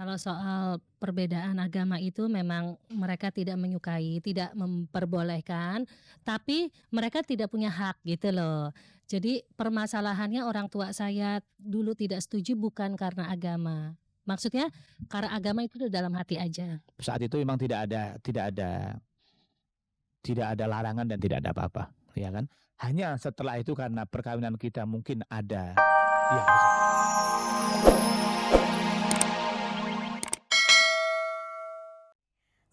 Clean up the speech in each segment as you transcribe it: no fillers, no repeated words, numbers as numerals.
Kalau soal perbedaan agama itu memang mereka tidak menyukai, tidak memperbolehkan, tapi mereka tidak punya hak gitu loh. Jadi permasalahannya orang tua saya dulu tidak setuju bukan karena agama. Maksudnya karena agama itu di dalam hati aja. Saat itu memang tidak ada larangan dan tidak ada apa-apa, ya kan? Hanya setelah itu karena perkawinan kita mungkin ada yang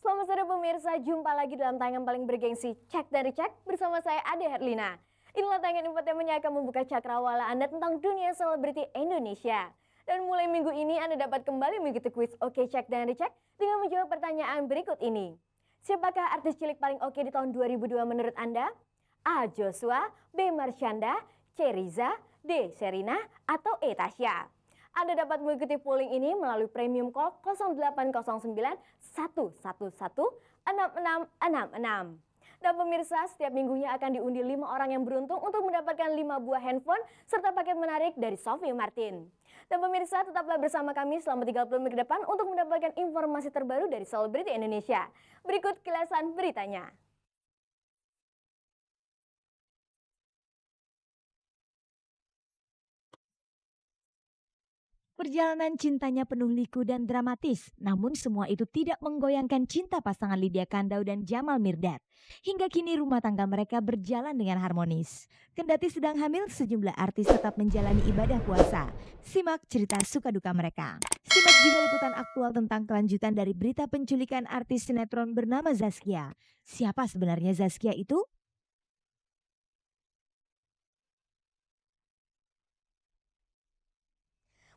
Selamat sore pemirsa, jumpa lagi dalam tayangan paling bergengsi Cek dari Cek bersama saya Ade Herlina. Inilah tayangan infotainment yang akan membuka cakrawala Anda tentang dunia selebriti Indonesia. Dan mulai minggu ini Anda dapat kembali mengikuti kuis Oke Cek dari Cek dengan menjawab pertanyaan berikut ini. Siapakah artis cilik paling oke di tahun 2002 menurut Anda? A. Joshua, B. Marshanda, C. Riza, D. Sherina, atau E. Tasya. Anda dapat mengikuti polling ini melalui premium call 0809 111 6666. Dan pemirsa, setiap minggunya akan diundi 5 orang yang beruntung untuk mendapatkan 5 buah handphone serta paket menarik dari Sophie Martin. Dan pemirsa, tetaplah bersama kami selama 30 menit ke depan untuk mendapatkan informasi terbaru dari selebriti Indonesia. Berikut kilasan beritanya. Perjalanan cintanya penuh liku dan dramatis, namun semua itu tidak menggoyangkan cinta pasangan Lydia Kandou dan Jamal Mirdad. Hingga kini rumah tangga mereka berjalan dengan harmonis. Kendati sedang hamil, sejumlah artis tetap menjalani ibadah puasa. Simak cerita suka duka mereka. Simak juga liputan aktual tentang kelanjutan dari berita penculikan artis sinetron bernama Zaskia. Siapa sebenarnya Zaskia itu?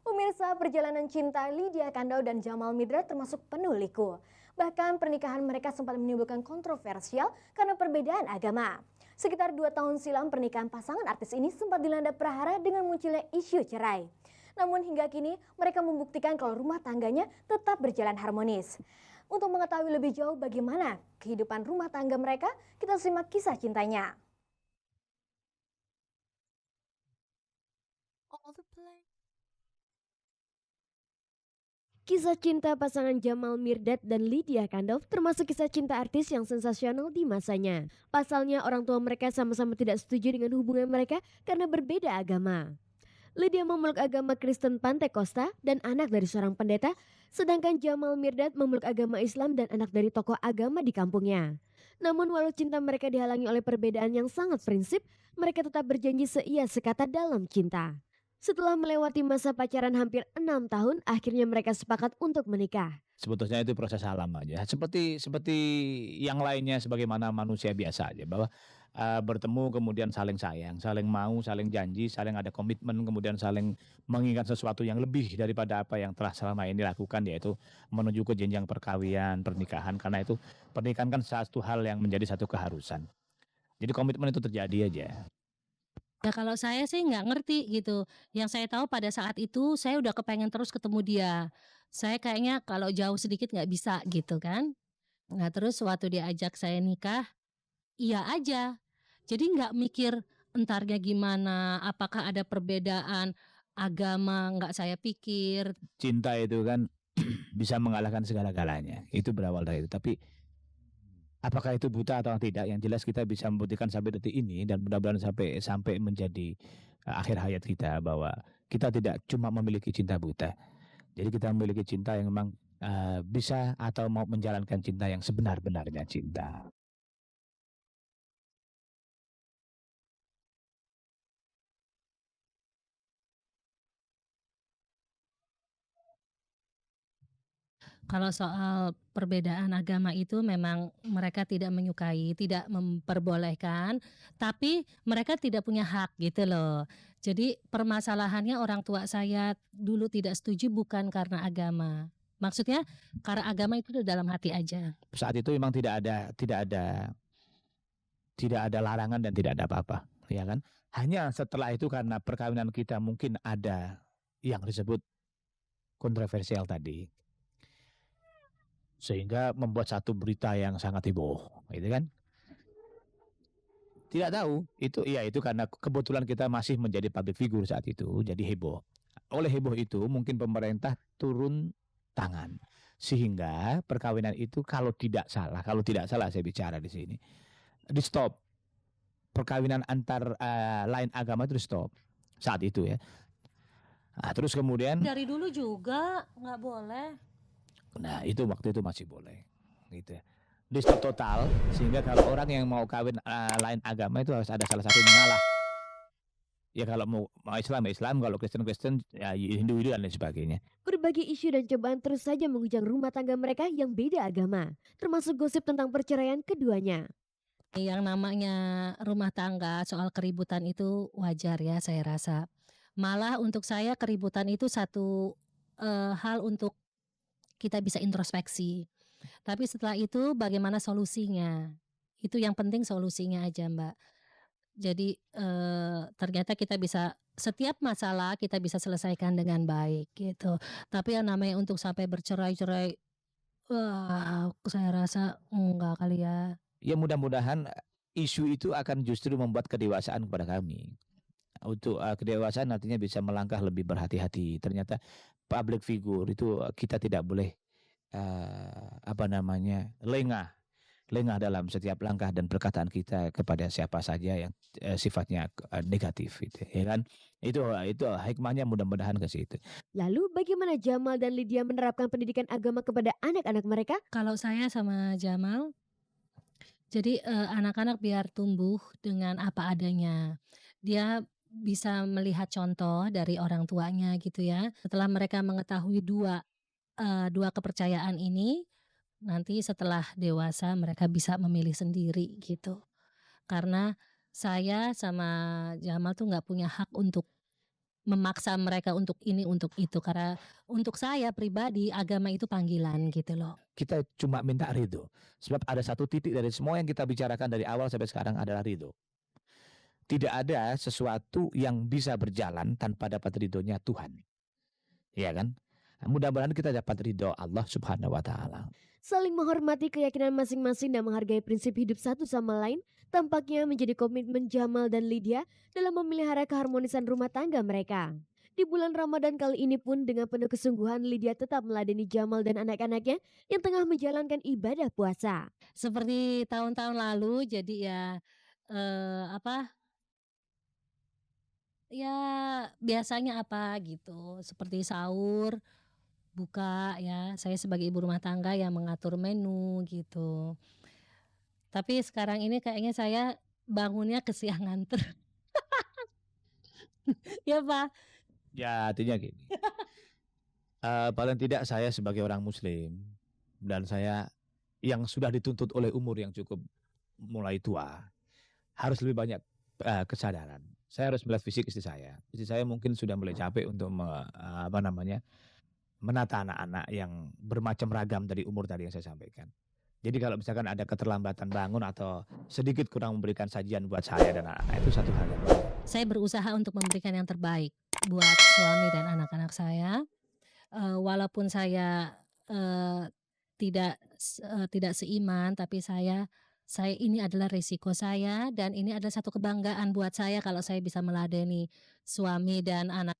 Pemirsa, perjalanan cinta Lydia Kandou dan Jamal Mirdad termasuk penuh liku. Bahkan pernikahan mereka sempat menimbulkan kontroversial karena perbedaan agama. Sekitar 2 tahun silam pernikahan pasangan artis ini sempat dilanda prahara dengan munculnya isu cerai. Namun hingga kini mereka membuktikan kalau rumah tangganya tetap berjalan harmonis. Untuk mengetahui lebih jauh bagaimana kehidupan rumah tangga mereka, kita simak kisah cintanya. Kisah cinta pasangan Jamal Mirdad dan Lydia Kandou termasuk kisah cinta artis yang sensasional di masanya. Pasalnya orang tua mereka sama-sama tidak setuju dengan hubungan mereka karena berbeda agama. Lydia memeluk agama Kristen Pantekosta dan anak dari seorang pendeta, sedangkan Jamal Mirdad memeluk agama Islam dan anak dari tokoh agama di kampungnya. Namun walau cinta mereka dihalangi oleh perbedaan yang sangat prinsip, mereka tetap berjanji seia sekata dalam cinta. Setelah melewati masa pacaran hampir 6 tahun, akhirnya mereka sepakat untuk menikah. sebetulnya itu proses alam aja. Seperti yang lainnya sebagaimana manusia biasa aja bahwa bertemu kemudian saling sayang, saling mau, saling janji, saling ada komitmen, kemudian saling mengingat sesuatu yang lebih daripada apa yang telah selama ini dilakukan, yaitu menuju ke jenjang perkawinan, pernikahan. Karena itu pernikahan kan satu hal yang menjadi satu keharusan. Jadi komitmen itu terjadi aja. Ya kalau saya sih nggak ngerti gitu. Yang saya tahu pada saat itu saya udah kepengen terus ketemu dia. Saya kayaknya kalau jauh sedikit nggak bisa gitu kan. Nah terus waktu dia ajak saya nikah, iya aja. Jadi nggak mikir entarnya gimana, apakah ada perbedaan agama, nggak saya pikir. Cinta itu kan bisa mengalahkan segala-galanya. Itu berawal dari itu. Tapi apakah itu buta atau tidak? Yang jelas kita bisa membuktikan sampai detik ini dan mudah-mudahan sampai sampai menjadi akhir hayat kita bahwa kita tidak cuma memiliki cinta buta. Jadi kita memiliki cinta yang memang bisa atau mau menjalankan cinta yang sebenar-benarnya cinta. Kalau soal perbedaan agama itu memang mereka tidak menyukai, tidak memperbolehkan, tapi mereka tidak punya hak gitu loh. Jadi permasalahannya orang tua saya dulu tidak setuju bukan karena agama. Maksudnya karena agama itu di dalam hati aja. Saat itu memang tidak ada larangan dan tidak ada apa-apa, ya kan? Hanya setelah itu karena perkawinan kita mungkin ada yang disebut kontroversial tadi, sehingga membuat satu berita yang sangat heboh, gitu kan? Tidak tahu, itu karena kebetulan kita masih menjadi public figure saat itu, jadi heboh. Oleh heboh itu mungkin pemerintah turun tangan. Sehingga perkawinan itu kalau tidak salah saya bicara di sini, di stop. Perkawinan antar lain agama itu di stop saat itu ya. Nah, terus kemudian, Dari dulu juga nggak boleh. nah itu waktu itu masih boleh, gitu ya. Di stop total, sehingga kalau orang yang mau kawin lain agama itu harus ada salah satu yang mengalah. Ya kalau mau Islam ya Islam, kalau Kristen ya Hindu dan lain sebagainya. Berbagai isu dan cobaan terus saja menghujam rumah tangga mereka yang beda agama, termasuk gosip tentang perceraian keduanya. Yang namanya rumah tangga soal keributan itu wajar ya saya rasa. Malah untuk saya keributan itu satu hal untuk kita bisa introspeksi. Tapi setelah itu bagaimana solusinya? Itu yang penting solusinya aja, Mbak. Jadi ternyata kita bisa setiap masalah kita bisa selesaikan dengan baik gitu. Tapi yang namanya untuk sampai bercerai-cerai, wah saya rasa enggak kali ya. Ya mudah-mudahan isu itu akan justru membuat kedewasaan kepada kami. Untuk kedewasaan artinya bisa melangkah lebih berhati-hati. Ternyata public figure itu kita tidak boleh lengah dalam setiap langkah dan perkataan kita kepada siapa saja yang sifatnya negatif gitu, ya kan? Itu hikmahnya mudah-mudahan ke situ. Lalu bagaimana Jamal dan Lydia menerapkan pendidikan agama kepada anak-anak mereka? Kalau saya sama Jamal, jadi anak-anak biar tumbuh dengan apa adanya. Dia bisa melihat contoh dari orang tuanya gitu ya. Setelah mereka mengetahui dua kepercayaan ini, nanti setelah dewasa mereka bisa memilih sendiri gitu. Karena saya sama Jamal tuh nggak punya hak untuk memaksa mereka untuk ini, untuk itu. Karena untuk saya pribadi agama itu panggilan gitu loh. Kita cuma minta ridho. Sebab ada satu titik dari semua yang kita bicarakan dari awal sampai sekarang adalah ridho. Tidak ada sesuatu yang bisa berjalan tanpa dapat ridhonya Tuhan. Ya kan? Nah, mudah-mudahan kita dapat ridho Allah Subhanahu wa taala. Saling menghormati keyakinan masing-masing dan menghargai prinsip hidup satu sama lain tampaknya menjadi komitmen Jamal dan Lydia dalam memelihara keharmonisan rumah tangga mereka. Di bulan Ramadan kali ini pun dengan penuh kesungguhan Lydia tetap meladeni Jamal dan anak-anaknya yang tengah menjalankan ibadah puasa. Seperti tahun-tahun lalu, jadi ya ya biasanya apa gitu, seperti sahur, buka ya, saya sebagai ibu rumah tangga yang mengatur menu gitu. Tapi sekarang ini kayaknya saya bangunnya kesiangan ya Pak? Ya artinya gini. Paling tidak saya sebagai orang Muslim dan saya yang sudah dituntut oleh umur yang cukup mulai tua harus lebih banyak kesadaran. Saya harus melihat fisik istri saya. Istri saya mungkin sudah mulai capek untuk menata anak-anak yang bermacam ragam dari umur tadi yang saya sampaikan. Jadi kalau misalkan ada keterlambatan bangun atau sedikit kurang memberikan sajian buat saya dan anak-anak, itu satu hal yang baik. Saya berusaha untuk memberikan yang terbaik buat suami dan anak-anak saya. Walaupun saya tidak seiman, tapi saya ini adalah risiko saya dan ini adalah satu kebanggaan buat saya kalau saya bisa meladeni suami dan anak.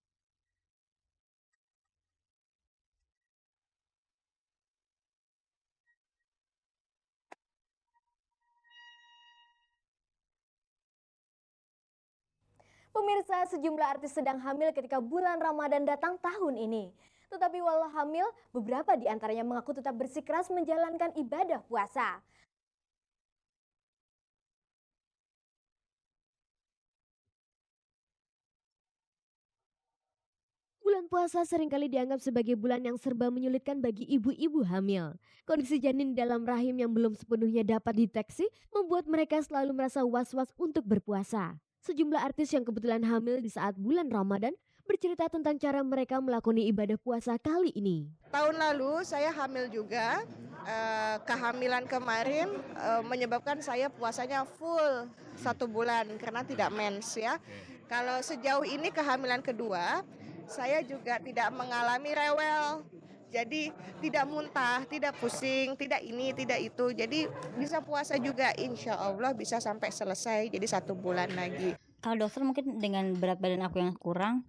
Pemirsa, sejumlah artis sedang hamil ketika bulan Ramadan datang tahun ini. Tetapi walau hamil, beberapa di antaranya mengaku tetap bersikeras menjalankan ibadah puasa. Bulan puasa seringkali dianggap sebagai bulan yang serba menyulitkan bagi ibu-ibu hamil. Kondisi janin dalam rahim yang belum sepenuhnya dapat dideteksi membuat mereka selalu merasa was-was untuk berpuasa. Sejumlah artis yang kebetulan hamil di saat bulan Ramadan bercerita tentang cara mereka melakoni ibadah puasa kali ini. Tahun lalu saya hamil juga, kehamilan kemarin menyebabkan saya puasanya full 1 bulan karena tidak mens ya. Kalau sejauh ini kehamilan kedua, saya juga tidak mengalami rewel. Jadi tidak muntah, tidak pusing, tidak ini, tidak itu. Jadi bisa puasa juga, insya Allah bisa sampai selesai, jadi 1 bulan lagi. Kalau dokter mungkin dengan berat badan aku yang kurang,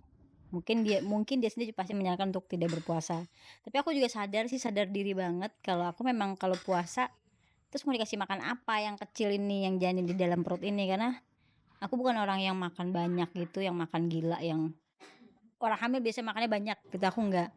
Mungkin dia sendiri pasti menyarankan untuk tidak berpuasa. Tapi aku juga sadar diri banget kalau aku memang kalau puasa terus mau dikasih makan apa yang kecil ini, yang janin di dalam perut ini, karena aku bukan orang yang makan banyak gitu, yang makan gila, yang orang hamil biasanya makannya banyak gitu, aku enggak.